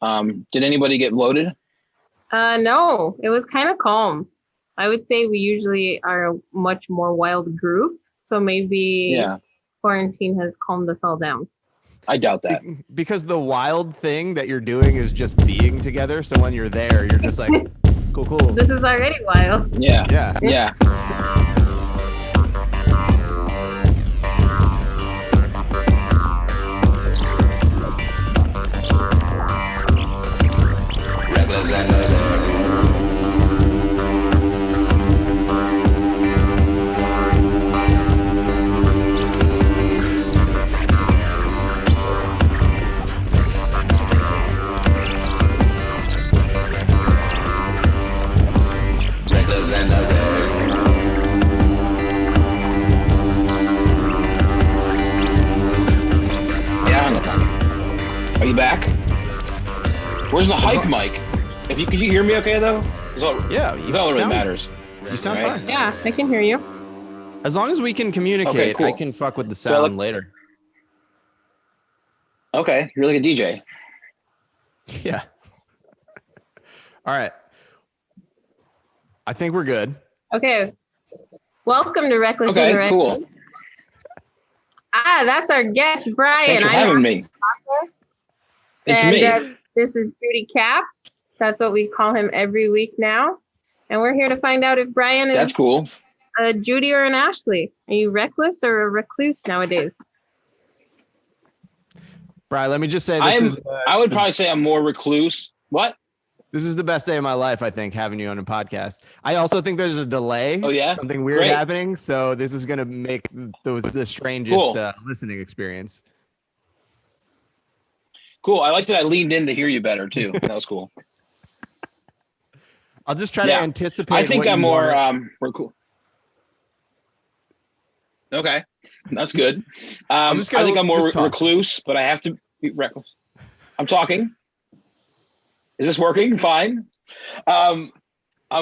Did anybody get loaded? No, it was kind of calm. I would say we usually are a much more wild group. So maybe quarantine has calmed us all down. I doubt that. Because the wild thing that you're doing is just being together. So when you're there, you're just like, cool. This is already wild. Yeah. Reckless and Are you back? Where's the hype mic? Could you hear me okay though? That's all that really matters. You sound fine. Yeah, I can hear you. As long as we can communicate, okay, cool. I can fuck with the sound later. Okay, you're like a DJ. Yeah. All right. I think we're good. Okay. Welcome to Reckless and the Recluse. Cool. That's our guest, Brian. Thanks for having me. It's me. This is Judy Caps. That's what we call him every week now. And we're here to find out if Brian is That's cool. A Judy or an Ashley. Are you reckless or a recluse nowadays? Brian, let me just say I would probably say I'm more recluse. What? This is the best day of my life, I think, having you on a podcast. I also think there's a delay. Oh, yeah? Something weird happening. So this is going to make the strangest listening experience. Cool. I like that I leaned in to hear you better, too. That was cool. I'll just try to anticipate. I think I'm more recluse. Okay. That's good. I think I'm more recluse, but I have to be reckless. I'm talking. Is this working? Fine. I'm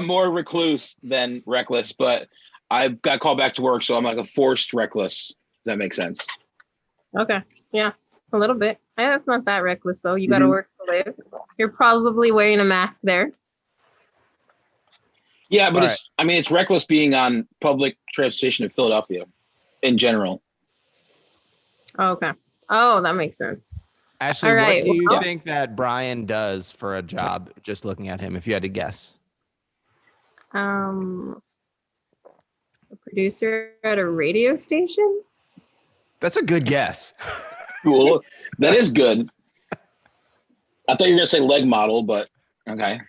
more recluse than reckless, but I've got called back to work, so I'm like a forced reckless. Does that make sense? Okay. Yeah, a little bit. That's not that reckless, though. You got to work to live. You're probably wearing a mask there. Yeah, but it's reckless being on public transportation in Philadelphia in general. Oh, okay. Oh, that makes sense. Ashley, what do you think that Brian does for a job, just looking at him, if you had to guess? A producer at a radio station? That's a good guess. Cool. That is good. I thought you were going to say leg model, but okay.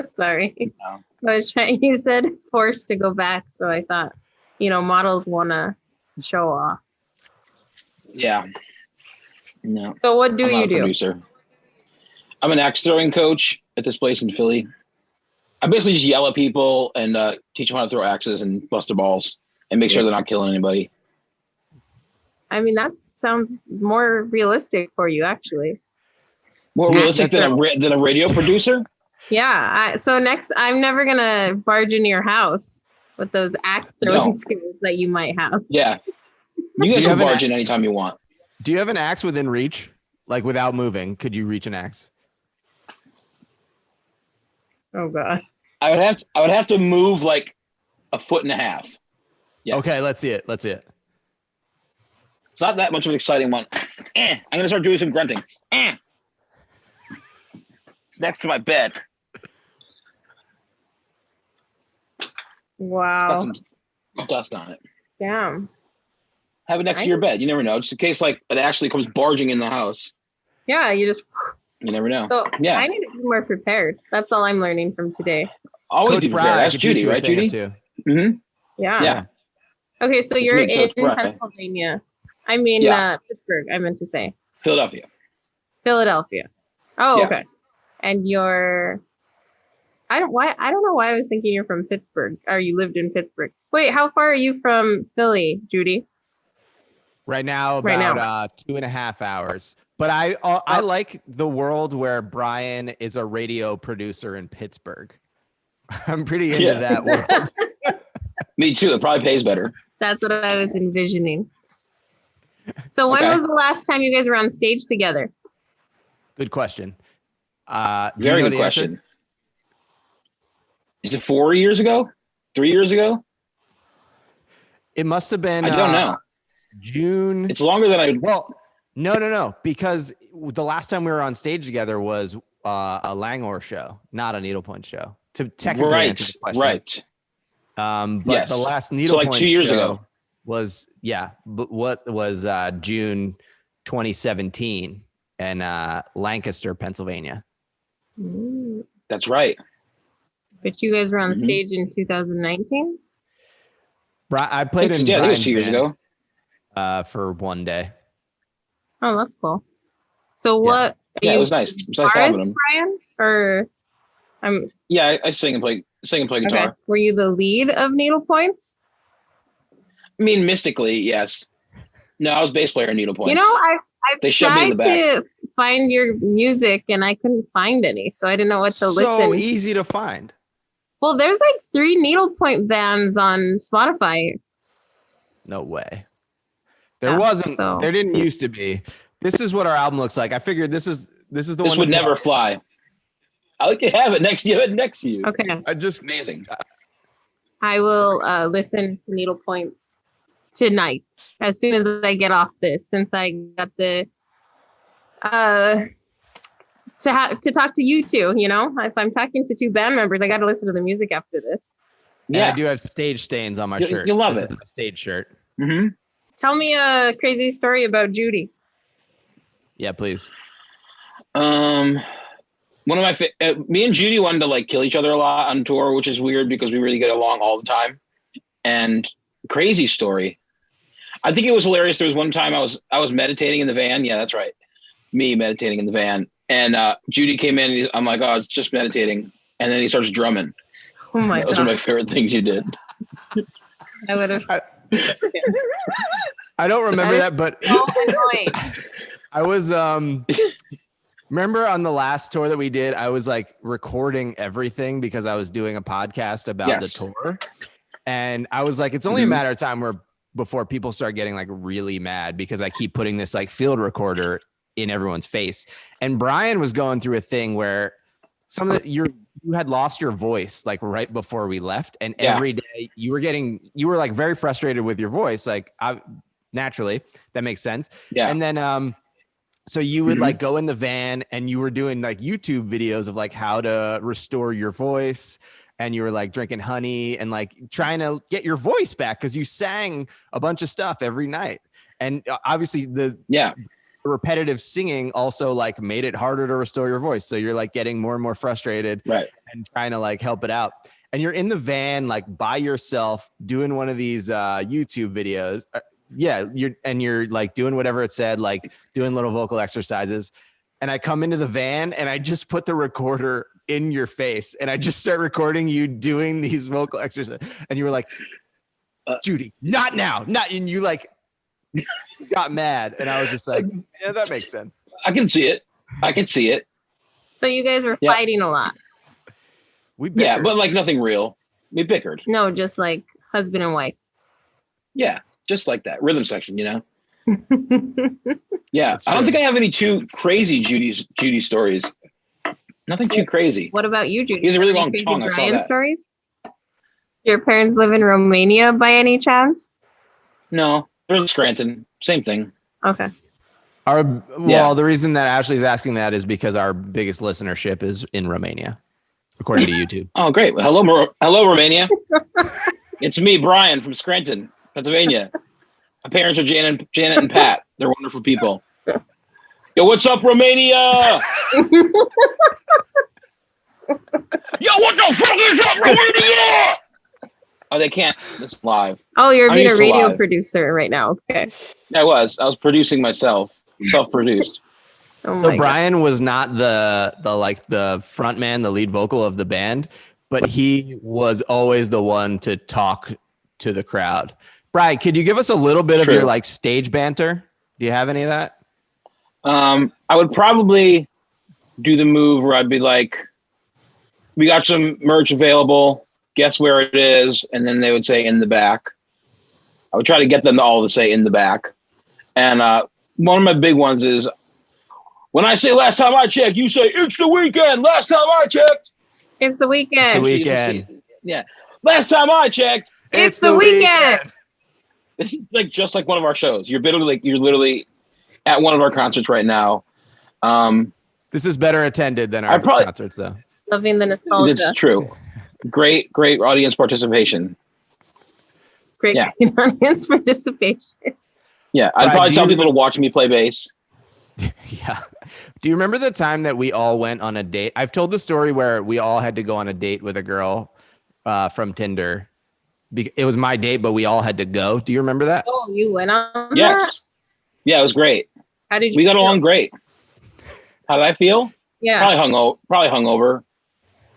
Sorry. No. I was trying, you said forced to go back, so I thought, models want to show off. Yeah. No. So what do you do? Producer. I'm an axe throwing coach at this place in Philly. I basically just yell at people and teach them how to throw axes and bust their balls and make sure they're not killing anybody. I mean, that sounds more realistic for you, actually. More realistic than a radio producer? Yeah. So next, I'm never going to barge into your house with those axe throwing skills that you might have. Yeah. You guys can barge in anytime you want. Do you have an axe within reach? Like without moving, could you reach an axe? Oh God. I would have to move like a foot and a half. Yes. Okay, let's see it. It's not that much of an exciting one. I'm gonna start doing some grunting. Next to my bed. Wow. Got some dust on it. Damn. Have it next to your bed. You never know. Just in case like it actually comes barging in the house. Yeah, you never know. So I need to be more prepared. That's all I'm learning from today. Always be prepared. That's Judy, right, Judy? Mm-hmm. Yeah. Okay, so you're in Pennsylvania. I mean, Pittsburgh, I meant to say. Philadelphia. Oh, okay. And you're... I don't know why I was thinking you're from Pittsburgh, or you lived in Pittsburgh. Wait, how far are you from Philly, Judy? Right now, about 2.5 hours. But I like the world where Brian is a radio producer in Pittsburgh. I'm pretty into that world. Me too. It probably pays better. That's what I was envisioning. So when was the last time you guys were on stage together? Good question. Very good question. Answer? Is it 4 years ago? 3 years ago? It must have been. I don't know. June. It's longer than I. Well, no, because the last time we were on stage together was a Langan show, not a needlepoint show. To technically answer the question. Right. But yes. The last needlepoint 2 years ago was June 2017 in Lancaster, Pennsylvania. That's right. But you guys were on stage in 2019? I played in I think it was 2 years ago. For one day. Oh, that's cool. So what? Yeah, it was nice. It was nice having him. Brian, or I sing and play guitar. Okay. Were you the lead of Needlepoints? I mean, mystically, yes. No, I was bass player in Needlepoints. You know, I've tried to find your music and I couldn't find any, so I didn't know what to listen. So easy to find. Well, there's like 3 Needlepoint bands on Spotify. No way. There wasn't. So. There didn't used to be. This is what our album looks like. I figured this is the one. This would never fly. I like to have it next to you. Okay. Amazing. I will listen to Needlepoints tonight as soon as I get off this, since I got the to talk to you two. You know, if I'm talking to 2 band members, I got to listen to the music after this. Yeah, and I do have stage stains on my shirt. You love this is a stage shirt. Mm-hmm. Tell me a crazy story about Judy. Yeah, please. One of my me and Judy wanted to like kill each other a lot on tour, which is weird because we really get along all the time. And crazy story. I think it was hilarious. There was one time I was meditating in the van. Yeah, that's right. Me meditating in the van. And Judy came in and I'm like, oh, it's just meditating. And then he starts drumming. Oh my God. Those are my favorite things you did. I would have. I don't remember that, but so annoying. I was remember on the last tour that we did, I was like recording everything because I was doing a podcast about the tour. And I was like, it's only a matter of time before people start getting like really mad because I keep putting this like field recorder in everyone's face. And Brian was going through a thing where you had lost your voice like right before we left, and every day you were like very frustrated with your voice. Like naturally, that makes sense. Yeah. And then so you would like go in the van and you were doing like YouTube videos of like how to restore your voice, and you were like drinking honey and like trying to get your voice back because you sang a bunch of stuff every night. And obviously the repetitive singing also like made it harder to restore your voice. So you're like getting more and more frustrated and trying to like help it out. And you're in the van, like by yourself doing one of these YouTube videos. You're like doing whatever it said, like doing little vocal exercises. And I come into the van and I just put the recorder in your face and I just start recording you doing these vocal exercises. And you were like, Judy, not now, and you like got mad. And I was just like, yeah, that makes sense. I can see it. So you guys were fighting a lot. We bickered. Yeah, but like nothing real. We bickered. No, just like husband and wife. Yeah, just like that. Rhythm section, you know? Yeah, I don't think I have any too crazy Judy stories. Nothing too crazy. What about you, Judy? He has a really long tongue. I saw that. Stories? Your parents live in Romania by any chance? No, they're in Scranton. Same thing. Okay. The reason that Ashley's asking that is because our biggest listenership is in Romania, according to YouTube. Oh, great. Well, hello, Romania. It's me, Brian from Scranton, Pennsylvania. My parents are Janet and Pat. They're wonderful people. Yo, what's up, Romania? Yo, what the fuck is up, Romania? Oh, they can't. It's live. Oh, you're being a radio producer right now. Okay. I was producing myself, self-produced. So Brian was not the front man, the lead vocal of the band, but he was always the one to talk to the crowd. Brian, could you give us a little bit of your like stage banter? Do you have any of that? I would probably do the move where I'd be like, we got some merch available. Guess where it is? And then they would say in the back. I would try to get them all to say in the back. And one of my big ones is, When I say last time I checked, you say it's the weekend. Last time I checked. It's the weekend. It's the weekend. Yeah. Last time I checked. It's the weekend. This is just like one of our shows. You're literally at one of our concerts right now. This is better attended than our concerts, though. Loving the nostalgia. It's true. Great audience participation. Great audience participation. Yeah, I'd probably tell people to watch me play bass. Yeah. Do you remember the time that we all went on a date? I've told the story where we all had to go on a date with a girl from Tinder. It was my date, but we all had to go. Do you remember that? Oh, you went on Yes. that? Yeah, it was great. How did you We got feel? along great. How did I feel? Yeah. Probably hungover.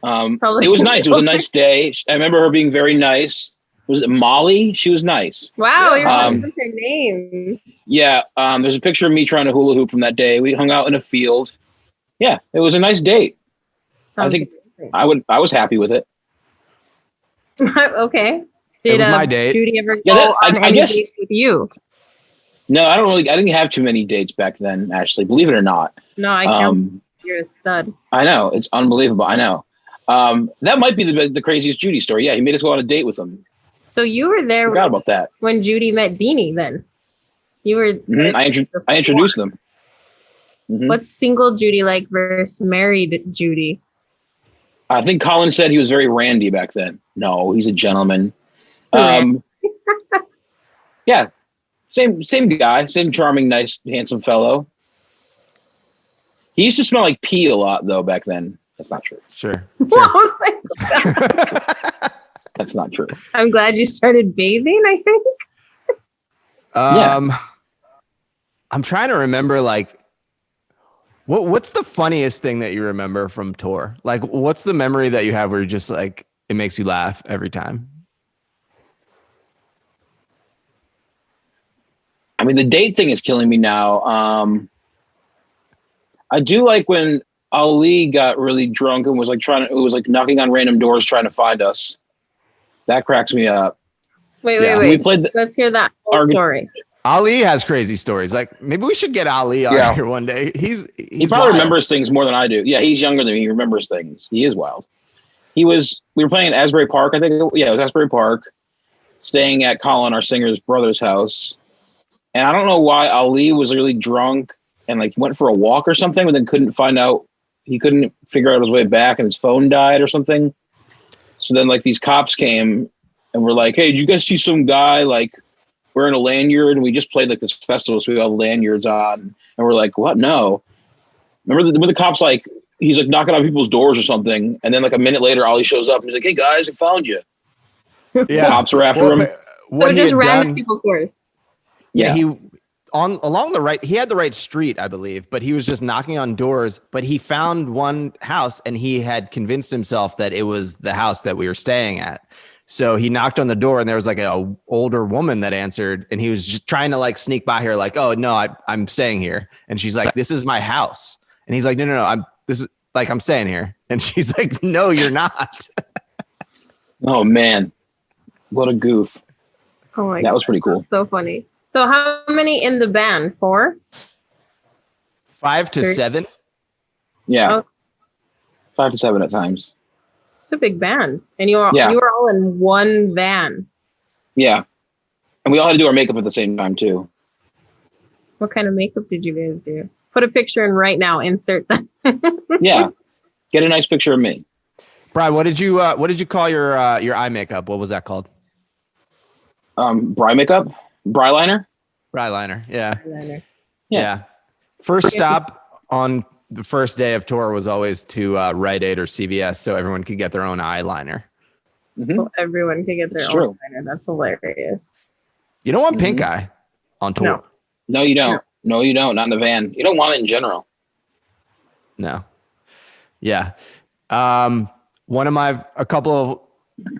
Probably it was nice. It was a nice day. I remember her being very nice. Was it Molly? She was nice. Wow, you remember her name. Yeah. There's a picture of me trying to hula hoop from that day. We hung out in a field. Yeah, it was a nice date. Sounds I think amazing. I was happy with it. Okay. It was my date. Judy ever go on any dates with you? No, I didn't have too many dates back then, actually, believe it or not. No, I can't. You're a stud. I know. It's unbelievable. I know. That might be the craziest Judy story. Yeah, he made us go on a date with him. So you were there Forgot about that. when Judy met Deanie then? You were there. I introduced them. Mm-hmm. What's single Judy like versus married Judy? I think Colin said he was very randy back then. No, he's a gentleman. Yeah. Same guy, same charming, nice, handsome fellow. He used to smell like pee a lot, though, back then. That's not true. Sure. That's not true. I'm glad you started bathing, I think. I'm trying to remember, what's the funniest thing that you remember from tour? Like, what's the memory that you have where you're just like, it makes you laugh every time? I mean, the date thing is killing me now. I do like when Ali got really drunk and was knocking on random doors trying to find us. That cracks me up. Wait. Let's hear that whole story. Ali has crazy stories. Like, maybe we should get Ali on here one day. He probably remembers things more than I do. Yeah, he's younger than me. He remembers things. He is wild. We were playing at Asbury Park. I think, it was Asbury Park, staying at Colin, our singer's brother's house. And I don't know why Ali was really drunk and went for a walk or something, but then he couldn't figure out his way back and his phone died or something. So then these cops came and were like, hey, did you guys see some guy wearing a lanyard? And we just played this festival, so we got lanyards on. And we're like, what? No. Remember when the cops he's knocking on people's doors or something. And then a minute later, Ali shows up and he's like, hey guys, I found you. Yeah. The cops are after him. So just ran to people's doors. Yeah, he had the right street, I believe, but he was just knocking on doors. But he found one house and he had convinced himself that it was the house that we were staying at. So he knocked on the door and there was an older woman that answered, and he was just trying to sneak by her oh no, I'm staying here. And she's like, this is my house. And he's like, no, I'm staying here. And she's like, no, you're not. Oh man, what a goof. Oh my God, that was pretty cool. So funny. So how many in the band? 4? 5 to 7. Yeah. Oh. 5 to 7 at times. It's a big band. And you were all in one van. Yeah. And we all had to do our makeup at the same time too. What kind of makeup did you guys do? Put a picture in right now, insert that. Yeah. Get a nice picture of me. Brian, what did you call your eye makeup? What was that called? Bry makeup? Bryliner? Bryliner, yeah. Bryliner. Yeah. First stop on the first day of tour was always to Rite Aid or CVS, so everyone could get their own eyeliner. Mm-hmm. So everyone could get their own eyeliner. That's hilarious. You don't want pink eye on tour. No, you don't. No, you don't. Not in the van. You don't want it in general. No. Yeah. A couple of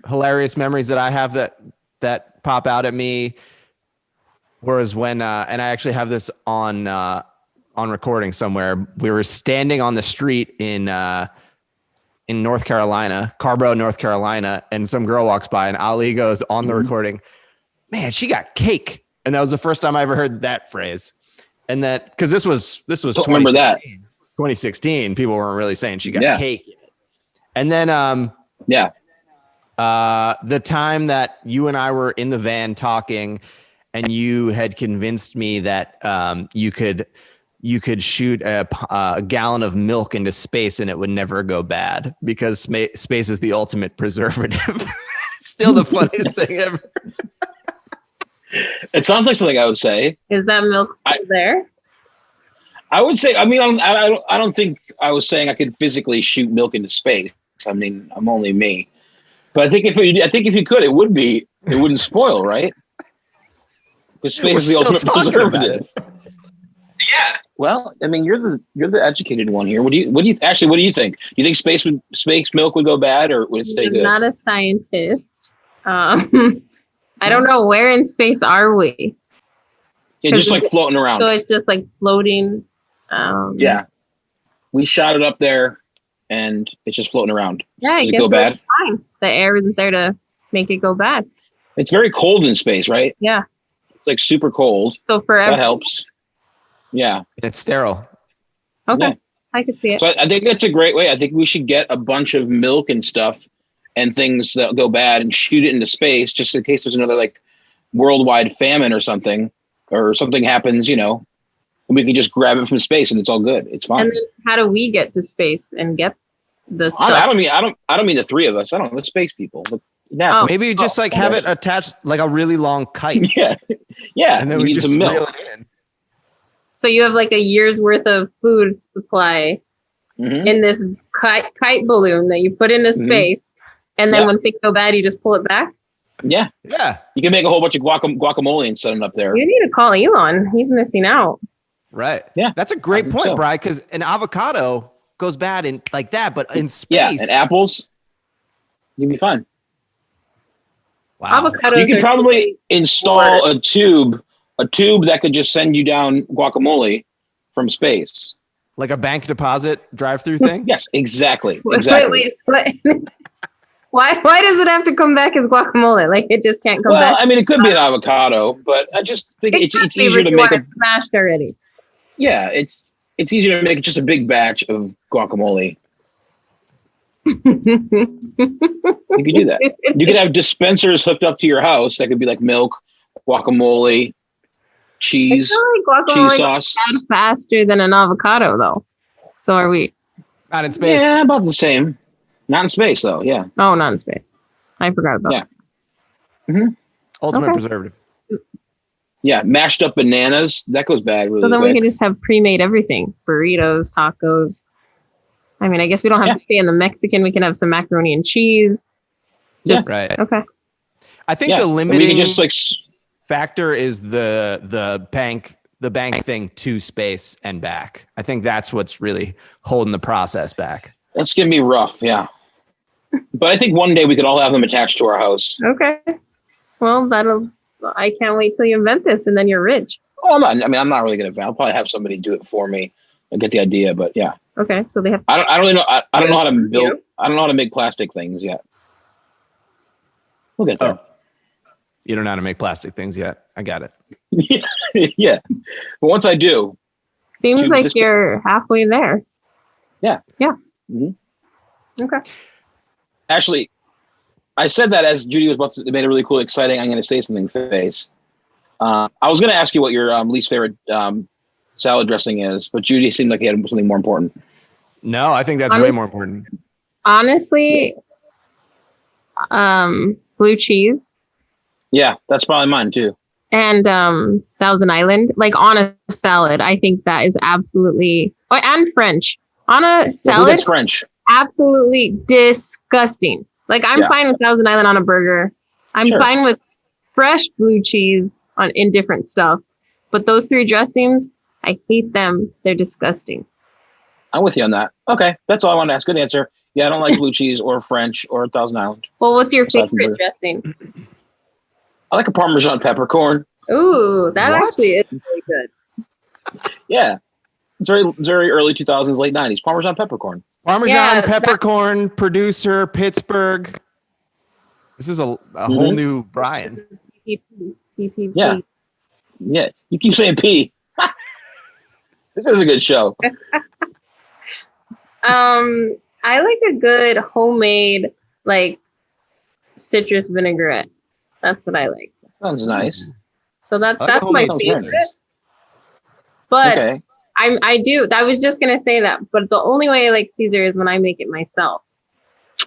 hilarious memories that I have that pop out at me was when, and I actually have this on recording somewhere. We were standing on the street in North Carolina, Carborough, North Carolina, and some girl walks by and Ali goes on the recording, man, she got cake. And that was the first time I ever heard that phrase. And that because this was Don't remember that 2016. People weren't really saying she got cake yet. And then the time that you and I were in the van talking, and you had convinced me that you could shoot a gallon of milk into space and it would never go bad because space is the ultimate preservative. Still the funniest thing ever. It sounds like something I would say. Is that milk still there? I would say. I mean, I don't think I was saying I could physically shoot milk into space. I mean, I'm only me. But I think if you could, it wouldn't spoil, right? Because space is the ultimate preservative. Yeah. Well, I mean, you're the educated one here. What do you think? Do you think space milk would go bad, or would it stay good? I'm not a scientist. I don't know, where in space are we? Yeah, just like floating around. So it's just like floating. Yeah. We shot it up there and it's just floating around. Yeah, I guess it's fine. The air isn't there to make it go bad. It's very cold in space, right? Yeah. It's like super cold. So forever. That helps. Yeah. It's sterile. Okay. Yeah. I could see it. So I think that's a great way. I think we should get a bunch of milk and stuff and things that go bad and shoot it into space just in case there's another like worldwide famine or something happens, and we can just grab it from space and it's all good. It's fine. And then how do we get to space and get the stuff? I don't mean the three of us. I don't know, the space people. Maybe just have it attached like a really long kite. Yeah. Yeah. And then we just reel it in. So you have like a year's worth of food supply in this kite balloon that you put into space. And then when things go bad, you just pull it back? Yeah. Yeah. You can make a whole bunch of guacamole and set it up there. You need to call Elon. He's missing out. Right. Yeah. That's a great point, Brian, because an avocado goes bad in like that, but in space. Yeah, and apples, you'd be fine. Wow. Avocados you could probably install a tube that could just send you down guacamole from space. Like a bank deposit drive-through thing? Yes, exactly. Wait. Why does it have to come back as guacamole? Like it just can't come back? Well, I mean, it could be an avocado, but I just think it's easier to make it smashed already. Yeah, it's easier to make just a big batch of guacamole. You could do that. You could have dispensers hooked up to your house that could be like milk, guacamole, cheese, cheese sauce. Faster than an avocado, though. So are we? Not in space. Yeah, about the same. Not in space, though. Yeah. Oh, not in space. I forgot about that. Mm-hmm. Ultimate preservative. Yeah, mashed up bananas. That goes bad really So then quick. we can just have pre-made everything. Burritos, tacos. I mean, I guess we don't have to stay in the Mexican. We can have some macaroni and cheese. Just, right. Okay. I think the limiting just factor is the bank thing to space and back. I think that's what's really holding the process back. That's gonna be rough, yeah. But I think one day we could all have them attached to our house. Okay. Well, I can't wait till you invent this and then you're rich. Oh, I'm not really gonna. I'll probably have somebody do it for me. I get the idea, but yeah. Okay, so they have. I don't really know. I don't know how to build. I don't know how to make plastic things yet. We'll get there. You don't know how to make plastic things yet. I got it. Yeah, but once I do, seems like you're halfway there. Yeah. Yeah. Mm-hmm. Okay. Actually, I said that as Judy was about to made a really cool, exciting. I'm going to say something face. I was going to ask you what your least favorite salad dressing is, but Judy seemed like he had something more important. No, I think that's way more important. Honestly, blue cheese. Yeah, that's probably mine too. And Thousand Island, like on a salad, I think that is absolutely. Oh, and French on a salad. That's French. Absolutely disgusting. Like I'm fine with Thousand Island on a burger. I'm fine with fresh blue cheese in different stuff. But those three dressings, I hate them. They're disgusting. I'm with you on that. Okay, that's all I wanted to ask. Good answer. Yeah, I don't like blue cheese or French or Thousand Island. Well, what's your favorite dressing? I like a Parmesan peppercorn. Ooh, that actually is really good. Yeah, it's very early 2000s, late 90s. Parmesan peppercorn. Peppercorn, producer, Pittsburgh. This is a whole new Brian. PPP. Yeah. You keep saying P. This is a good show. I like a good homemade like citrus vinaigrette. That's what I like. Sounds nice. So that's my favorite. Nice. But okay. I was just gonna say that, but the only way I like Caesar is when I make it myself.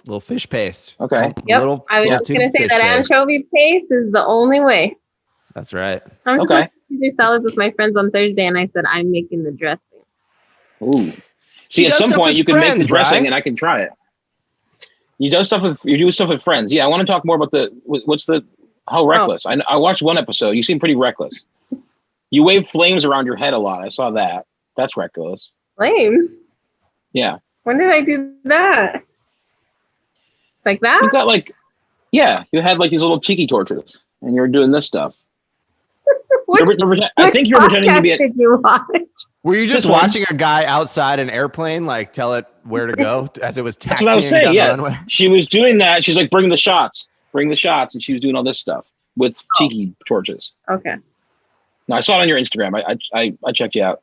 Little fish paste. Okay. Yep. I was just gonna say that anchovy paste is the only way. That's right. I'm supposed to Caesar salads with my friends on Thursday, and I said I'm making the dressing. Ooh. See, at some point you can make the dressing, and I can try it. You do stuff with friends. Yeah, I want to talk more about how reckless. I watched one episode. You seem pretty reckless. You wave flames around your head a lot. I saw that. That's reckless. Flames? Yeah. When did I do that? Like that? You got you had like these little tiki torches, and you were doing this stuff. I think you're pretending to be. Did you watch? Were you just watching a guy outside an airplane, like tell it where to go as it was taxiing? That's what I was saying. Down Yeah, the runway? She was doing that. She's like, bring the shots, and she was doing all this stuff with tiki torches. Okay. No, I saw it on your Instagram. I checked you out.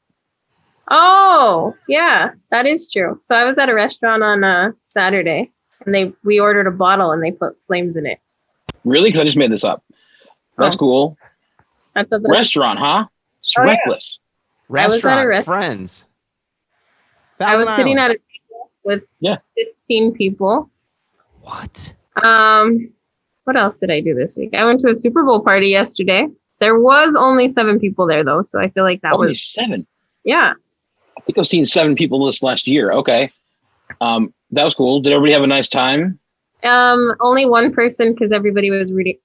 Oh, yeah, that is true. So I was at a restaurant on Saturday, and we ordered a bottle, and they put flames in it. Really? Because I just made this up. That's cool. Restaurant, huh? It's reckless. Yeah. Restaurant, friends. I was sitting at a table with 15 people. What? What else did I do this week? I went to a Super Bowl party yesterday. There was only 7 people there, though, so I feel like that was 7. Yeah. I think I've seen 7 people this last year. Okay. That was cool. Did everybody have a nice time? Only one person, because everybody was rooting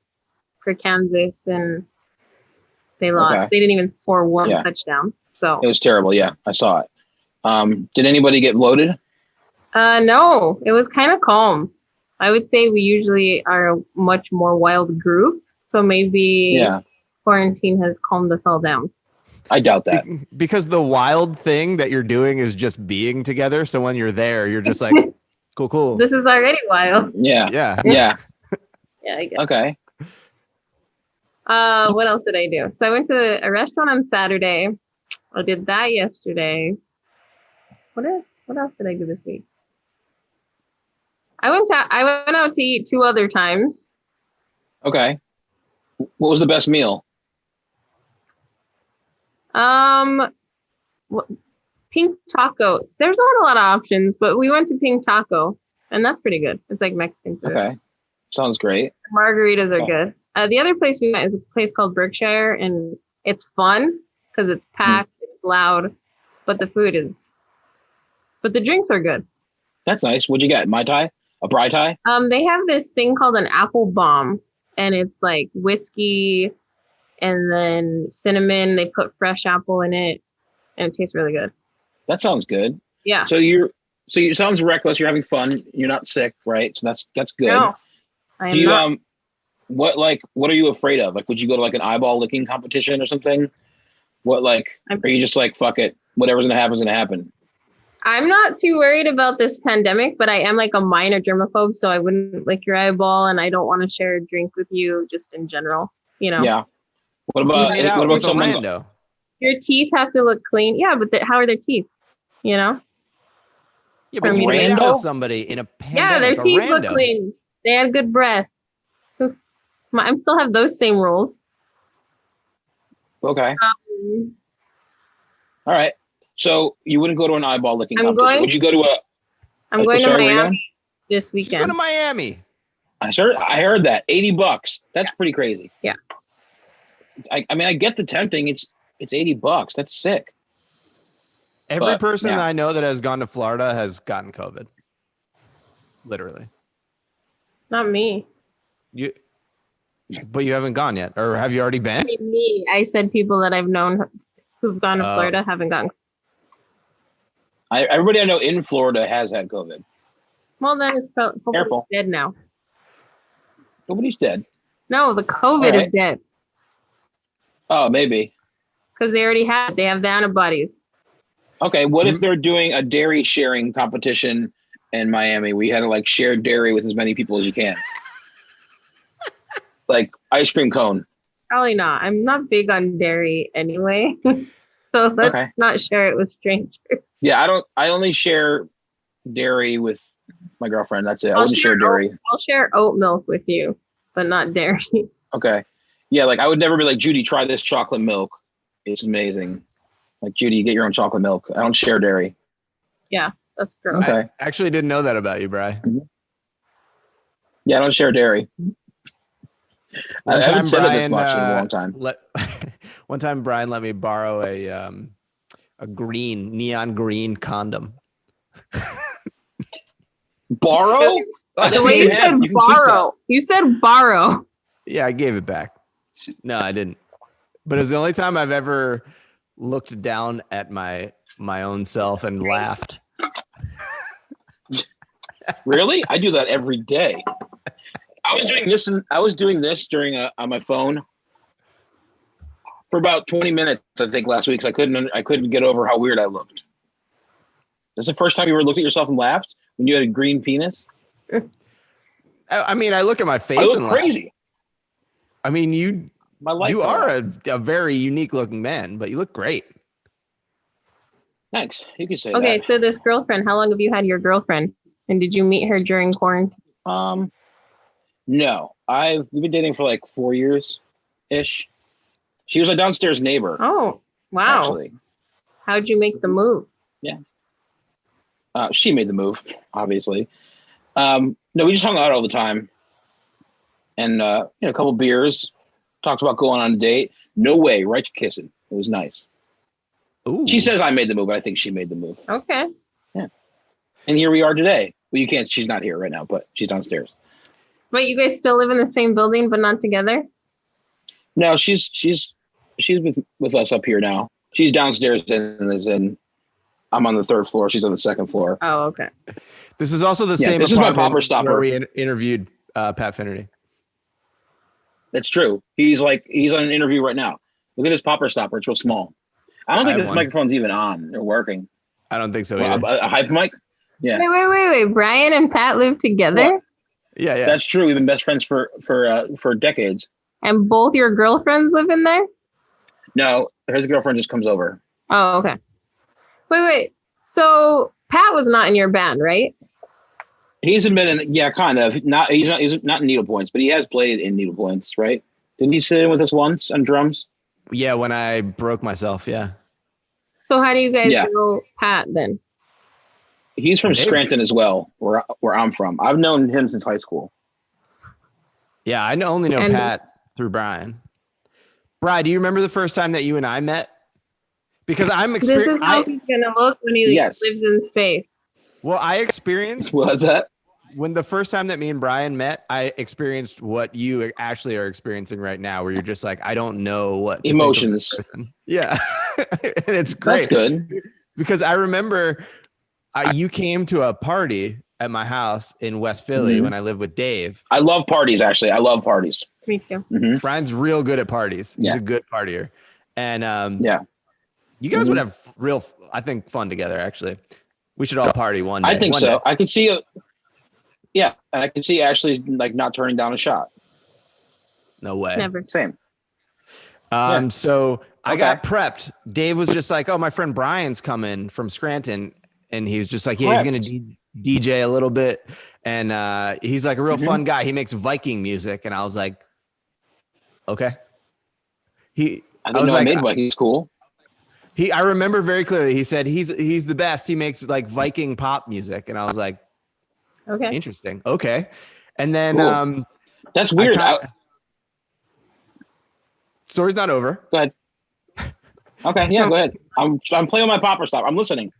for Kansas, and they lost. Okay. They didn't even score one touchdown. So it was terrible. Yeah, I saw it. Did anybody get loaded? No, it was kind of calm. I would say we usually are a much more wild group, so maybe quarantine has calmed us all down. I doubt that. Because the wild thing that you're doing is just being together. So when you're there, you're just like, cool. This is already wild. Yeah. Yeah, I guess. Okay. What else did I do? So I went to a restaurant on Saturday. I did that yesterday. What else did I do this week? I went out to eat 2 other times. Okay. What was the best meal? Pink Taco. There's not a lot of options, but we went to Pink Taco, and that's pretty good. It's like Mexican food. Okay. Sounds great. Margaritas are good. The other place we went is a place called Berkshire, and it's fun because it's packed, it's loud, but the drinks are good. That's nice. What'd you get? Mai Tai? A Brai Tai? They have this thing called an apple bomb, and it's like whiskey and then cinnamon. They put fresh apple in it, and it tastes really good. That sounds good. Yeah. So you sounds reckless. You're having fun. You're not sick, right? So that's good. No, I am not. What are you afraid of? Like, would you go to like an eyeball licking competition or something? Are you just like, fuck it, whatever's gonna happen is gonna happen? I'm not too worried about this pandemic, but I am like a minor germaphobe, so I wouldn't lick your eyeball, and I don't want to share a drink with you just in general, you know? Yeah. What about someone? Rando? Your teeth have to look clean. Yeah, but how are their teeth? You know? Yeah, but you made out with somebody in a pandemic. Yeah, their teeth look clean. They had good breath. I still have those same rules. Okay. All right. So you wouldn't go to an eyeball licking competition. Would you go to a? I'm going to Miami this weekend. Go to Miami. I heard that $80. That's pretty crazy. Yeah. I mean, I get the tempting. It's $80. That's sick. Every person that I know that has gone to Florida has gotten COVID. Literally. Not me. But you haven't gone yet, or have you already been? Me. I said people that I've known who've gone to Florida haven't gotten. Everybody I know in Florida has had COVID. Well, then it's hopefully dead now. Nobody's dead. No, the COVID is dead. Oh, maybe. Because they already have. They have the antibodies. Okay, what if they're doing a dairy sharing competition in Miami? We had to like share dairy with as many people as you can. Like ice cream cone. Probably not. I'm not big on dairy anyway. So let's not share it with strangers. Yeah, I only share dairy with my girlfriend. That's it. I wouldn't share dairy. I'll share oat milk with you, but not dairy. Okay. Yeah, like I would never be like, Judy, try this chocolate milk. It's amazing. Like, Judy, you get your own chocolate milk. I don't share dairy. Yeah, that's gross. Okay. I actually didn't know that about you, Bri. Mm-hmm. Yeah, I don't share dairy. I haven't said it this much in a long time. One time, Brian let me borrow a neon green condom. Borrow? The way you said borrow. You said borrow. Yeah, I gave it back. No, I didn't. But it's the only time I've ever looked down at my own self and laughed. Really? I do that every day. I was doing this during on my phone for about 20 minutes, I think, last week. I couldn't get over how weird I looked. That's the first time you ever looked at yourself and laughed when you had a green penis? I mean, I look at my face. I look crazy. Laugh. I mean, you are a very unique looking man, but you look great. Thanks. You can say that. Okay, so this girlfriend, how long have you had your girlfriend? And did you meet her during quarantine? No. We've been dating for like 4 years ish. She was a downstairs neighbor. Oh, wow. Actually. How'd you make the move? Yeah. She made the move, obviously. No, we just hung out all the time. And a couple beers. Talked about going on a date. No way, right to kissing. It was nice. Ooh. She says I made the move, but I think she made the move. Okay. Yeah. And here we are today. Well, you can't. She's not here right now, but she's downstairs. But you guys still live in the same building, but not together? No, she's with us up here now. She's downstairs and I'm on the third floor. She's on the second floor. Oh, okay. This is also the same. This is my popper stopper. Where we interviewed Pat Finnerty. That's true. He's on an interview right now. Look at this popper stopper. It's real small. I don't think this microphone's even on. They're working. I don't think so either. A hype mic? Yeah. Wait. Brian and Pat live together? Well, yeah. That's true. We've been best friends for decades. And both your girlfriends live in there? No, his girlfriend just comes over. Oh, okay. Wait. So Pat was not in your band, right? He's admitted, yeah, kind of. He's not in Needle Points, but he has played in Needle Points, right? Didn't he sit in with us once on drums? Yeah, when I broke myself, yeah. So how do you guys know Pat then? He's from Scranton as well, where I'm from. I've known him since high school. Yeah, I only know Pat through Brian. Brian, do you remember the first time that you and I met? Because this is how he's gonna look when he lives in space. Well, I experienced. What's that? When the first time that me and Brian met, I experienced what you actually are experiencing right now, where you're just like, I don't know what emotions. Yeah, and it's great. That's good. Because I remember you came to a party at my house in West Philly when I lived with Dave. I love parties, actually. I love parties. Me too. Mm-hmm. Brian's real good at parties. He's a good partier, and you guys would have real, I think, fun together. Actually, we should all party one day. I think so. I could see and I can see Ashley like not turning down a shot. No way. Never. Same. So I got prepped. Dave was just like, "Oh, my friend Brian's coming from Scranton," and he was just like, "Yeah, he's gonna DJ a little bit," and he's like a real fun guy. He makes Viking music, and I was like, "Okay." I didn't know I made Viking's cool. I remember very clearly. He said he's the best. He makes like Viking pop music, and I was like, okay, interesting. Okay, and then cool. That's weird. Story's not over. Go ahead. Okay, yeah, go ahead. I'm playing my popper stop. I'm listening.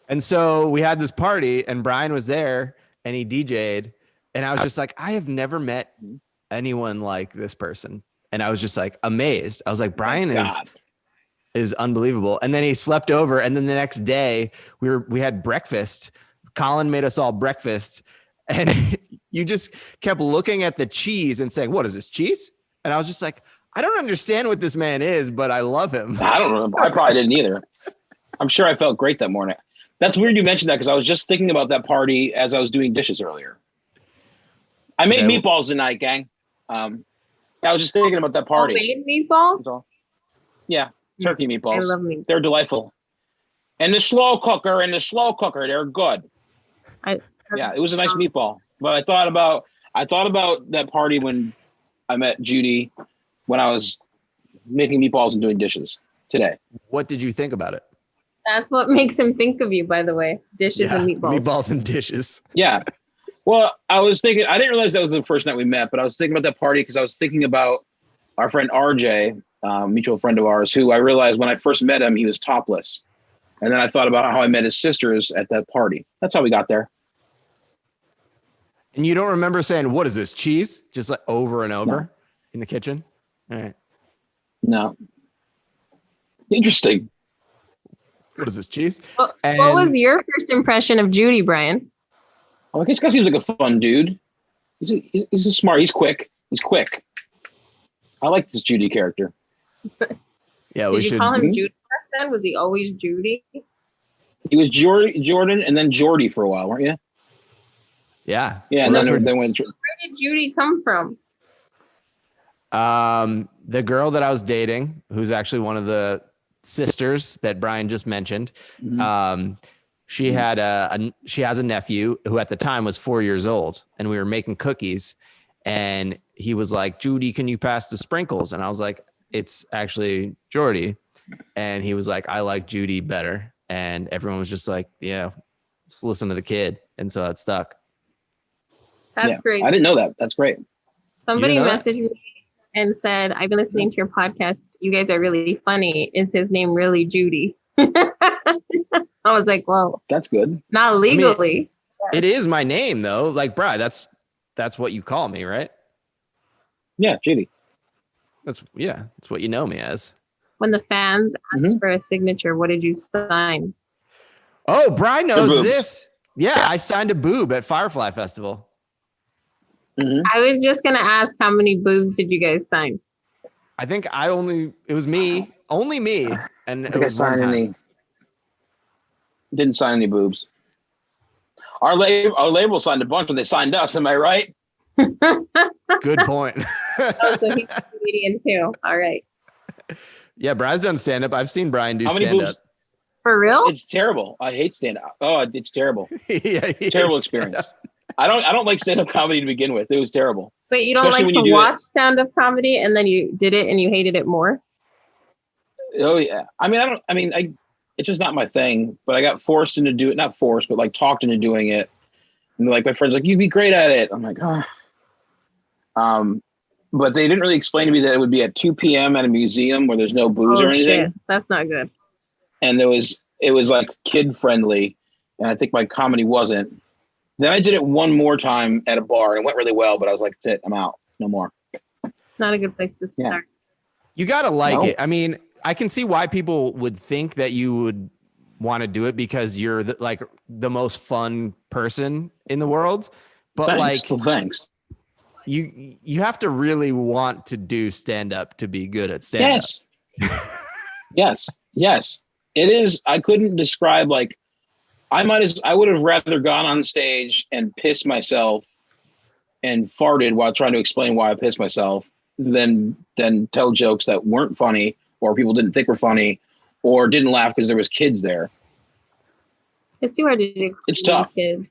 And so we had this party, and Brian was there, and he DJ'd, and I was just like, I have never met anyone like this person, and I was just like amazed. I was like, Brian is unbelievable. And then he slept over, and then the next day we had breakfast. Colin made us all breakfast, and you just kept looking at the cheese and saying, "What is this, cheese?" And I was just like, I don't understand what this man is, but I love him. I don't remember. I probably didn't either. I'm sure I felt great that morning. That's weird you mentioned that, because I was just thinking about that party as I was doing dishes earlier. I made meatballs tonight, gang. I was just thinking about that party. You made meatballs? Yeah. Turkey meatballs. I love meatballs. They're delightful. And the slow cooker, they're good. Yeah, it was a nice meatball. But I thought about that party when I met Judy when I was making meatballs and doing dishes today. What did you think about it? That's what makes him think of you, by the way. Dishes and meatballs. Meatballs and dishes. Yeah. Well, I was thinking, I didn't realize that was the first night we met, but I was thinking about that party because I was thinking about our friend RJ, mutual friend of ours, who I realized when I first met him, he was topless. And then I thought about how I met his sisters at that party. That's how we got there. And you don't remember saying, what is this, cheese? Just like over and over in the kitchen? All right. No. Interesting. What is this, cheese? What was your first impression of Judy, Brian? Oh, this guy seems like a fun dude. He's smart. He's quick. I like this Judy character. Yeah, Did you call him Judy back then? Was he always Judy? He was Jordan and then Jordy for a while, weren't you? Yeah. Yeah, and then they went. Where did Judy come from? The girl that I was dating, who's actually one of the sisters that Brian just mentioned. Mm-hmm. She has a nephew who at the time was 4 years old, and we were making cookies, and he was like, Judy, can you pass the sprinkles? And I was like, it's actually Jordy. And he was like, I like Judy better. And everyone was just like, yeah, let's listen to the kid. And so it stuck. That's great. I didn't know that. That's great. Somebody messaged me and said, I've been listening to your podcast. You guys are really funny. Is his name really Judy? I was like, well, that's good. Not legally. I mean, it is my name though. Like, Brian, that's what you call me, right? Yeah, Judy. That's what you know me as. When the fans asked for a signature, what did you sign? Oh, Brian knows this. Yeah, I signed a boob at Firefly Festival. Mm-hmm. I was just gonna ask, how many boobs did you guys sign? I think it was me, only me, and I think I signed any. Didn't sign any boobs. Our label signed a bunch when they signed us. Am I right? Good point. So he's a comedian too. All right. Yeah, Brian's done stand up. I've seen Brian do stand up. For real? It's terrible. I hate stand up. Oh, it's terrible. Yeah, terrible experience. I don't like stand up comedy to begin with. It was terrible. But you don't especially like to watch stand up comedy and then you did it and you hated it more? Oh yeah. It's just not my thing, but I got forced into do it. Not forced, but like talked into doing it. And like my friends like, you'd be great at it. I'm like, but they didn't really explain to me that it would be at 2 p.m. at a museum where there's no booze or anything. Shit. That's not good. And it was like kid friendly. And I think my comedy wasn't. Then I did it one more time at a bar and it went really well, but I was like, that's it, I'm out. No more. Not a good place to start. Yeah. You got to like it. I mean, I can see why people would think that you would want to do it because you're the most fun person in the world. But thanks. You have to really want to do stand up to be good at stand up. Yes. It is. I couldn't describe I would have rather gone on stage and pissed myself and farted while trying to explain why I pissed myself than tell jokes that weren't funny or people didn't think were funny or didn't laugh because there was kids there. It's too hard to do. It's tough. Kids.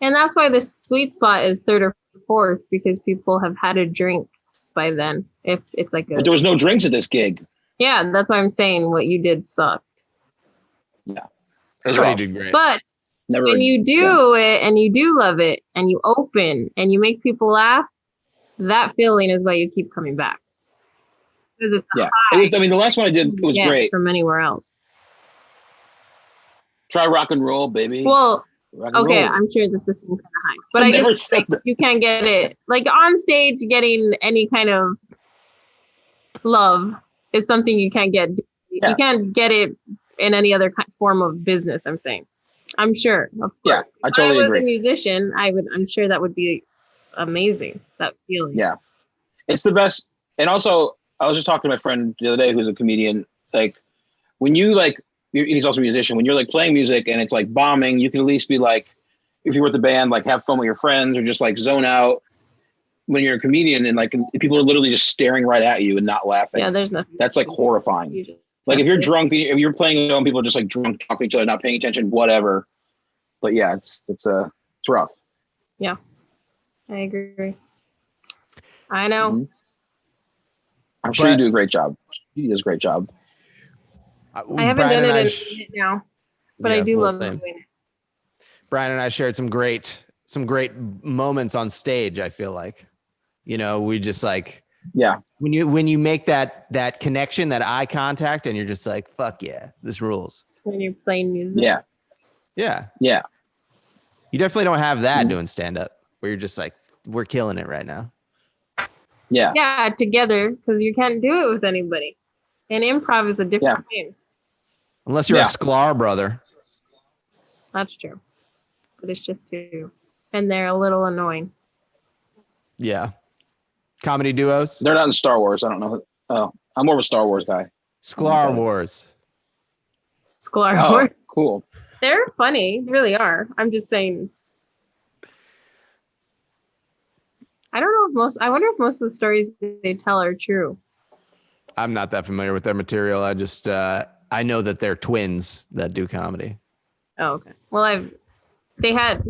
And that's why the sweet spot is third or fourth, because people have had a drink by then. If it's like but there was no drinks at this gig. Yeah, that's why I'm saying what you did sucked. Yeah. You did great. But when you do it and you do love it and you open and you make people laugh, that feeling is why you keep coming back. Because it's the last one I did was great. From anywhere else. Try rock and roll, baby. Well, okay, I'm sure that's the same kind of high. But I just you can't get it. Like on stage, getting any kind of love is something you can't get. Yeah. You can't get it in any other form of business. I'm saying, I'm sure. Of course. Yeah, I totally agree. If I was a musician, I'm sure that would be amazing. That feeling. Yeah, it's the best. And also, I was just talking to my friend the other day, who's a comedian. Like, when you he's also a musician. When you're playing music and it's bombing, you can at least be if you're with the band, have fun with your friends or just zone out. when you're a comedian and like people are literally just staring right at you and not laughing. Yeah, there's nothing. That's like horrifying. Like if you're drunk, if you're playing alone, and people are just like drunk talking to each other, not paying attention, whatever. But yeah, it's rough. Yeah, I agree. I know. Mm-hmm. I'm sure you do a great job. You do a great job. I haven't done it in a minute now, but I do love doing it. Brian and I shared some great moments on stage. I feel like, we just like, when you make that connection, that eye contact, and you're just like, fuck yeah, this rules. When you're playing music. Yeah. You definitely don't have that doing stand up where you're just like, we're killing it right now. Yeah, together, because you can't do it with anybody. And improv is a different thing. Unless you're a Sklar brother. That's true. But it's just two. And they're a little annoying. Yeah. Comedy duos? They're not in Star Wars. I don't know. Oh, I'm more of a Star Wars guy. Sklar Wars. Sklar Wars. Cool. They're funny. They really are. I'm just saying. I wonder if most of the stories they tell are true. I'm not that familiar with their material. I just, I know that they're twins that do comedy. Oh, okay. Well, they had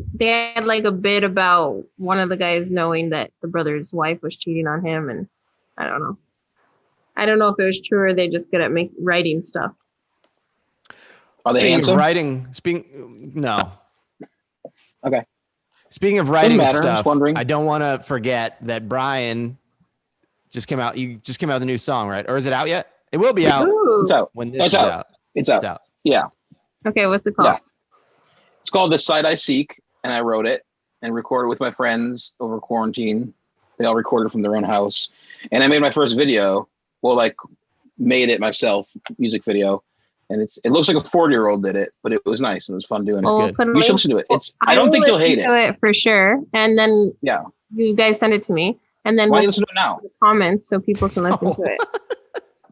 like a bit about one of the guys knowing that the brother's wife was cheating on him, and I don't know. I don't know if it was true or they just good at writing stuff. Are they handsome? No. Okay. Speaking of writing stuff, I don't want to forget that Brian just came out. You just came out with a new song, right? Or is it out yet? It will be out. Ooh. It's out. When this is out. It's out. Yeah. Okay, what's it called? Yeah. It's called The Sight I Seek, and I wrote it and recorded with my friends over quarantine. They all recorded from their own house. And I made my first video. Well, like made it myself, music video. And it looks like a 40-year-old did it, but it was nice. It was fun doing it. It's good. You should listen to it. I don't think you'll hate it. For sure. And then you guys send it to me. And then why don't you listen to it now? Comments so people can listen to it.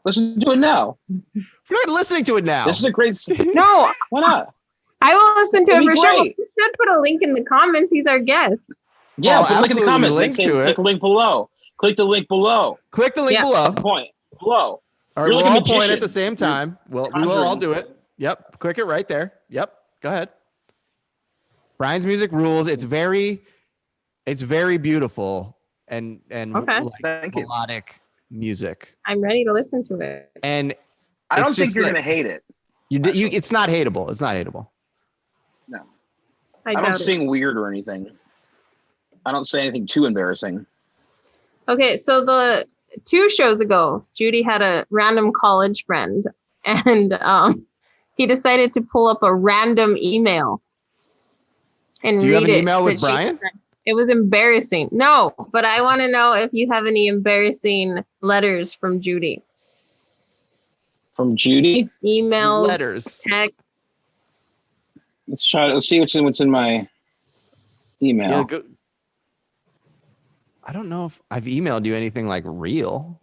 Listen to it now. We're not listening to it now. This is a great. No, why not? I will listen to it for sure. You should put a link in the comments. He's our guest. Yeah, put a link in the comments. Click the link below. Click the link below. Click the link below. Point below. All right, we'll all point at the same time. We will all do it. Yep. Click it right there. Yep. Go ahead. Brian's music rules. It's very beautiful and like melodic music. I'm ready to listen to it. And I don't think you're gonna hate it. It's not hateable. It's not hateable. No. I don't sing weird or anything. I don't say anything too embarrassing. Okay, so the 2 shows ago, Judy had a random college friend, and he decided to pull up a random email and read it. Do you have an email with Brian? It was embarrassing. No, but I want to know if you have any embarrassing letters from Judy. From Judy? Emails, letters, text. Let's see what's in my email. Yeah, I don't know if I've emailed you anything like real.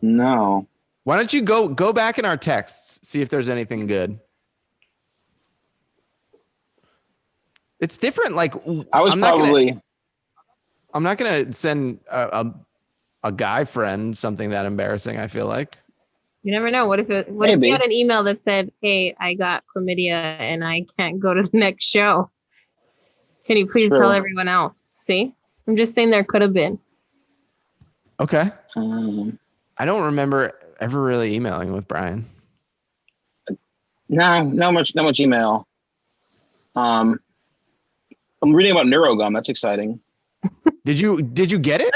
No. Why don't you go back in our texts, see if there's anything good. It's different. Like I'm not gonna send a guy friend something that embarrassing. I feel like. You never know. What if you had an email that said, "Hey, I got chlamydia and I can't go to the next show. Can you please tell everyone else?" See, I'm just saying there could have been. Okay. I don't remember ever really emailing with Brian. No, not much email. I'm reading about Neurogum. That's exciting. Did you get it?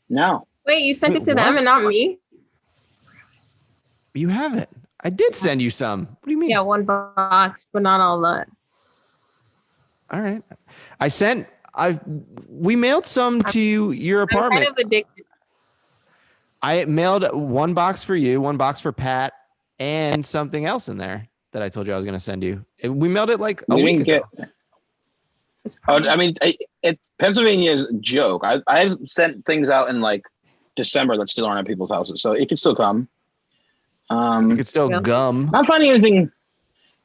No. Wait, you sent it to them and not me? You haven't. I did send you some. What do you mean? Yeah, 1 box, but not all that. All right. We mailed some to your apartment. I'm kind of addicted. I mailed 1 box for you, 1 box for Pat, and something else in there that I told you I was going to send you. We mailed it like a week ago. I mean, Pennsylvania's a joke. I've sent things out in like December that still aren't at people's houses, so it could still come. You could still gum. I'm not finding anything.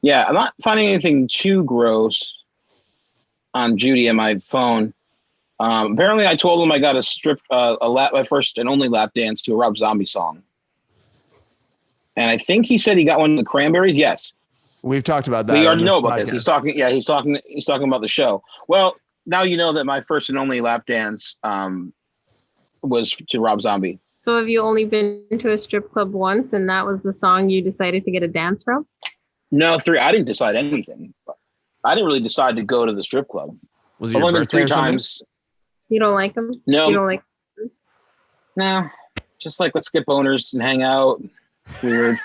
Yeah, I'm not finding anything too gross on Judy and my phone. Apparently, I told him I got my first and only lap dance to a Rob Zombie song. And I think he said he got one of the Cranberries. Yes. We've talked about that. We already know about this. He's talking about the show. Well, now you know that my first and only lap dance was to Rob Zombie. So have you only been to a strip club once, and that was the song you decided to get a dance from? No, 3. I didn't decide anything. I didn't really decide to go to the strip club. Was it your birthday 3 times? You don't like them? No. You don't like them? No. Just like, let's get boners and hang out. Weird.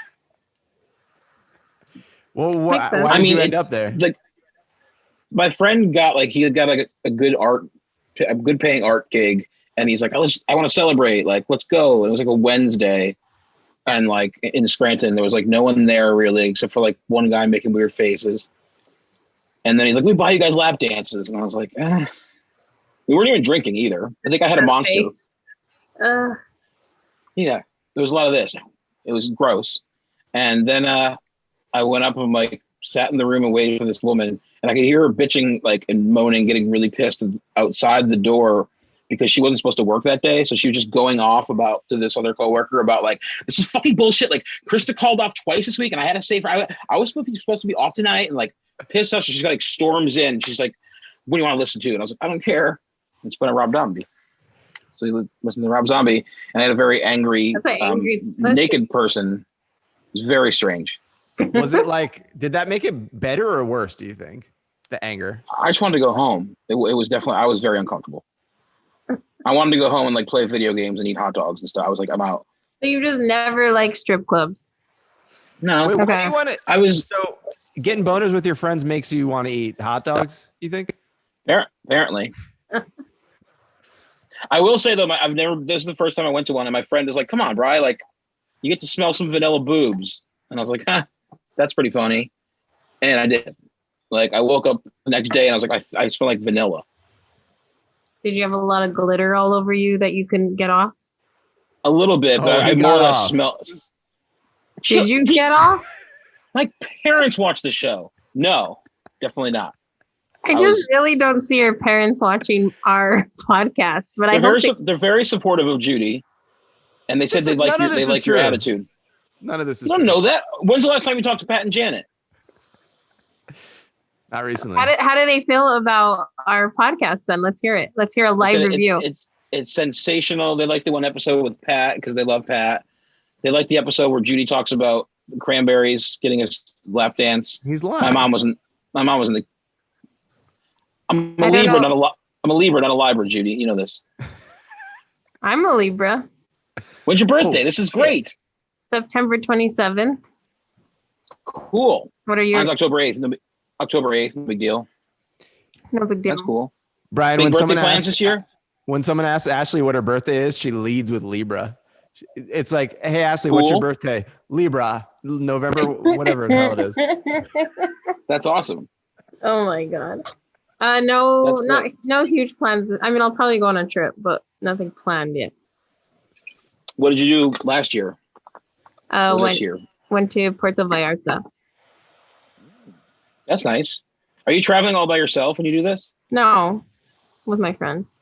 Well, why did you end up there? My friend got a good paying art gig, and he's like, I want to celebrate. Like, let's go. And it was like a Wednesday, and like in Scranton, there was like no one there really, except for like one guy making weird faces. And then he's like, we buy you guys lap dances, and I was like, we weren't even drinking either. I think I had a Monster. Yeah, there was a lot of this. It was gross. And then I went up and like sat in the room and waited for this woman, and I could hear her bitching like and moaning, getting really pissed outside the door because she wasn't supposed to work that day. So she was just going off to this other coworker about like, this is fucking bullshit. Like, Krista called off twice this week, and I had to say I was supposed to be off tonight, and like pissed off. So she's like storms in. She's like, what do you want to listen to? And I was like, I don't care. It's been a Rob Zombie. So he listened to Rob Zombie, and I had a very angry naked person. It was very strange. Was it like, did that make it better or worse, do you think? The anger? I just wanted to go home. It was definitely, I was very uncomfortable. I wanted to go home and like play video games and eat hot dogs and stuff. I was like, I'm out. So you just never liked strip clubs? No. Wait, okay. So getting boners with your friends makes you want to eat hot dogs, you think? Apparently. I will say though, this is the first time I went to one, and my friend is like, come on, Bri, like you get to smell some vanilla boobs. And I was like, that's pretty funny. And I did. Like, I woke up the next day and I was like, I smell like vanilla. Did you have a lot of glitter all over you that you couldn't get off? A little bit, but I more or less smell. Did you get off? My parents watch the show. No, definitely not. I just really don't see your parents watching our podcast, but they're very supportive of Judy, and they said they like your attitude. None of this is. You don't know that. When's the last time you talked to Pat and Janet? Not recently. How do they feel about our podcast then? Let's hear it. Let's hear a live review. It's sensational. They like the one episode with Pat because they love Pat. They like the episode where Judy talks about the Cranberries getting a lap dance. He's lying. My mom wasn't the. I'm a Libra, not a Libra, Judy. You know this. I'm a Libra. When's your birthday? This is great. September 27th. Cool. What are yours? Mine's October 8th. October 8th. No big deal. No big deal. That's cool. Brian, when someone asks Ashley what her birthday is, she leads with Libra. It's like, hey, Ashley, what's your birthday? Libra, November, whatever the hell it is. That's awesome. Oh my God. No huge plans. I mean, I'll probably go on a trip, but nothing planned yet. What did you do last year? Went to Puerto Vallarta. That's nice. Are you traveling all by yourself when you do this? No, with my friends.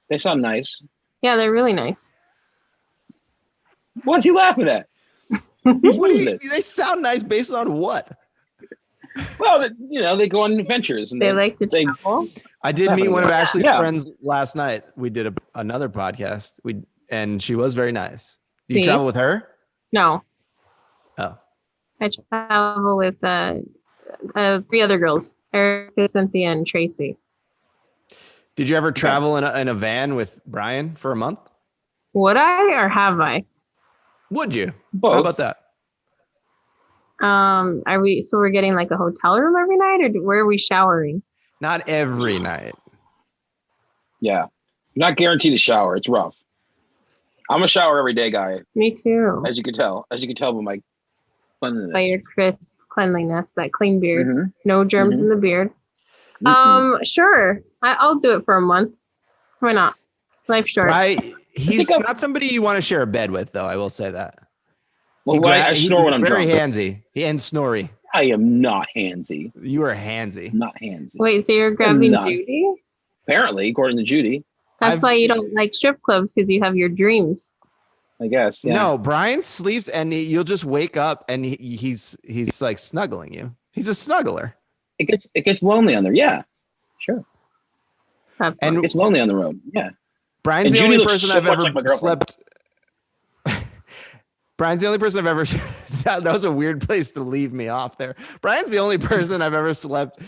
They sound nice. Yeah, they're really nice. What's he laughing at? They sound nice based on what? Well, they go on adventures. And they like to travel. I did meet one of Ashley's friends last night. We did another podcast. And she was very nice. Do you travel with her? No. Oh. I travel with 3 other girls, Erica, Cynthia, and Tracy. Did you ever travel in a van with Brian for a month? Would I or have I? Would you? Both. How about that? We're getting like a hotel room every night, or where are we showering? Not every night. Yeah. You're not guaranteed to shower. It's rough. I'm a shower every day guy. Me too. As you can tell by my cleanliness. By your crisp cleanliness, that clean beard. Mm-hmm. No germs in the beard. Mm-hmm. Sure. I'll do it for a month. Why not? Life's short. He's not somebody you want to share a bed with, though. I will say that. Well, I snore when I'm very drunk. Handsy. And snory. I am not handsy. You are handsy. Not handsy. Wait, so you're grabbing Judy? Apparently, according to Judy. That's why you don't like strip clubs, because you have your dreams. I guess. Yeah. No, Brian sleeps and you'll just wake up and he's like snuggling you. He's a snuggler. It gets lonely on there. Yeah, sure. And it gets lonely on the road. Yeah. Brian's the only person I've ever slept. Brian's the only person I've ever. That was a weird place to leave me off there. Brian's the only person I've ever slept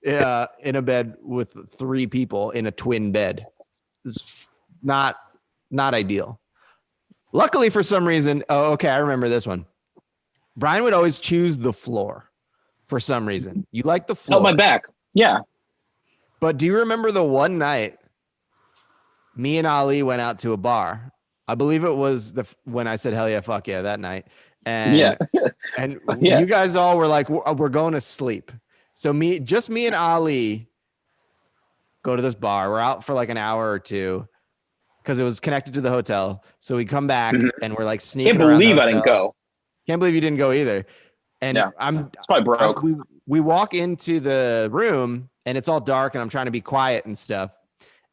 in a bed with 3 people in a twin bed. It's not ideal. Luckily, for some reason, I remember this one. Brian would always choose the floor for some reason. You like the floor. Oh, my back. Yeah. But do you remember the one night me and Ali went out to a bar? I believe it was when I said, hell yeah, fuck yeah, that night. And, you guys all were like, we're going to sleep. So me and Ali go to this bar. We're out for like an hour or two, because it was connected to the hotel. So we come back and we're like sneaking around. Can't believe I didn't go. Can't believe you didn't go either. And it's probably broke. We walk into the room and it's all dark and I'm trying to be quiet and stuff.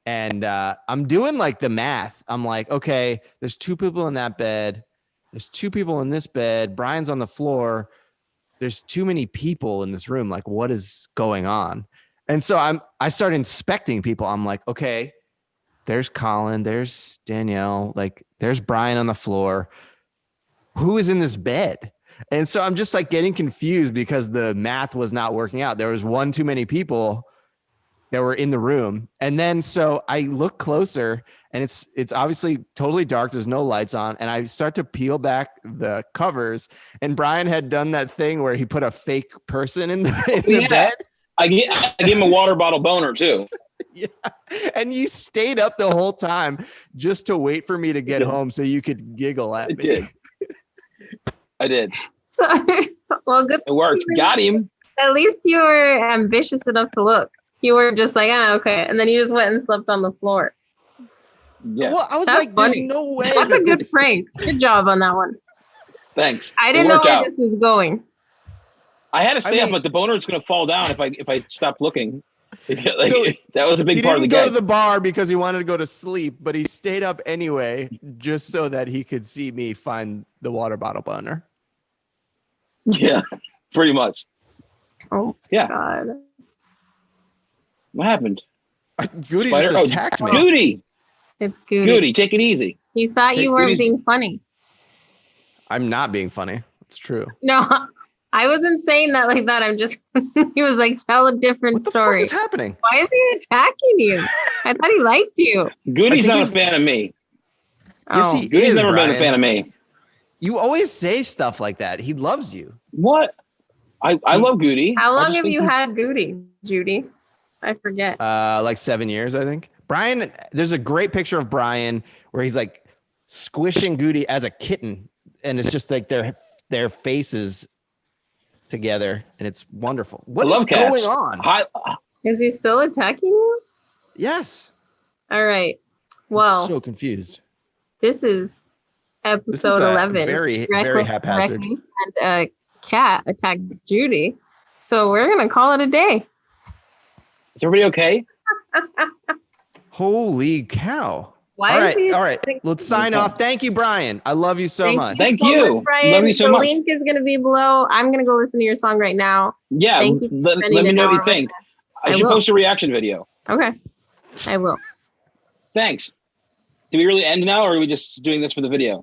And I'm doing like the math. I'm like, okay, there's 2 people in that bed. There's 2 people in this bed. Brian's on the floor. There's too many people in this room. Like, what is going on? And so I start inspecting people. I'm like, okay, there's Colin, there's Danielle, like there's Brian on the floor. Who is in this bed? And so I'm just like getting confused because the math was not working out. There was 1 too many people that were in the room. And then so I look closer and it's obviously totally dark. There's no lights on. And I start to peel back the covers. And Brian had done that thing where he put a fake person in the bed. I gave him a water bottle boner too. Yeah. And you stayed up the whole time just to wait for me to get home so you could giggle at me. I did. So, well, good. It worked. Got him. At least you were ambitious enough to look. You were just like, okay. And then you just went and slept on the floor. Yeah. Well, I was like, funny. There's no way. That's a good prank. Good job on that one. Thanks. I didn't know where this was going. I had to stay up, but the boner is going to fall down if I stopped looking. That was a big part of the game. He didn't go to the bar because he wanted to go to sleep, but he stayed up anyway just so that he could see me find the water bottle boner. Yeah, pretty much. Oh, yeah. God. What happened? Goody just attacked me. Goody. It's Goody. Goody, take it easy. He thought you weren't being funny. I'm not being funny. It's true. No, I wasn't saying that like that. I'm just, he was like, tell a different story. What is happening? Why is he attacking you? I thought he liked you. Goody's not a fan of me. Yes, he Goody's is, never Brian. been a fan of me. You always say stuff like that. He loves you. What? I love Goody. How long have you had Goody, Judy? I forget. Like 7 years, I think. Brian, there's a great picture of Brian where he's like squishing Goody as a kitten, and it's just like their faces together, and it's wonderful. What is going on? Is he still attacking you? Yes. All right. Well, I'm so confused. This is episode 11. Very haphazard. Reckless and cat attacked Judy. So we're gonna call it a day. Is everybody okay? Holy cow. All right. Let's sign off. Thank you, Brian. I love you so much. Thank you. Brian. Love you so much. The link is going to be below. I'm going to go listen to your song right now. Yeah. Let me know what you think. I should post a reaction video. Okay. I will. Thanks. Do we really end now, or are we just doing this for the video?